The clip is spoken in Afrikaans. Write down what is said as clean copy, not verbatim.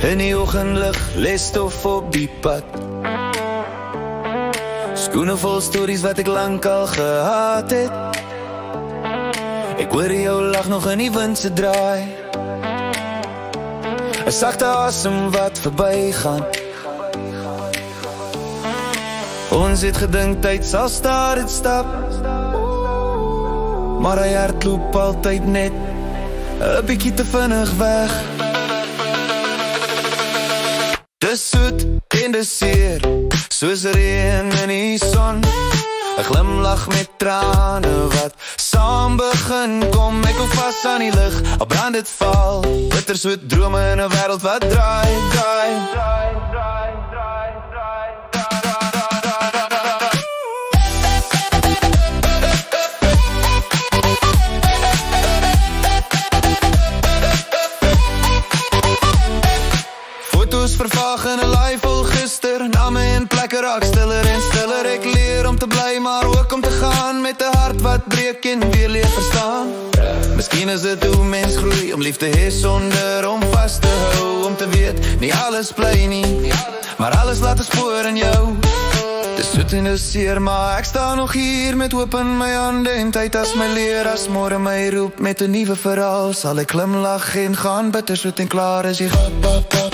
In die oggendlig, lesstof op die pad. Skoene vol stories wat ek lang al gehad het. Ek hoor jou lach nog in die wind se draai. 'n sagte asem wat verbygaan. Ons het gedink tyd sal staar het stap, maar hy hardloop altyd net 'n bietjie te vinnig weg. Dis soet en dis seer, soos reën in die son. 'n glimlach met trane wat saam begin kom. Ek hou vas aan die lig, al brand het val. Bittersoet drome in 'n wêreld wat draai, draai. Foto's vervaag in 'n laai vol gister. Name en plekke raak stiller en stiller. Ek leer om te bly, maar ook om te gaan, met 'n hart wat breek en weer leer verstaan. Miskien is dit hoe mens groei, om lief te hê sonder om vas te hou. Om te weet, nie alles bly nie, maar alles laat 'n spoor in jou. Dis soet en dis seer, maar ek sta nog hier met hoop in my hande. En tyd as my leer, as môre my roep met 'n nuwe verhaal, sal ek glimlag en gaan. Bittersoet en klaar as jy gaan.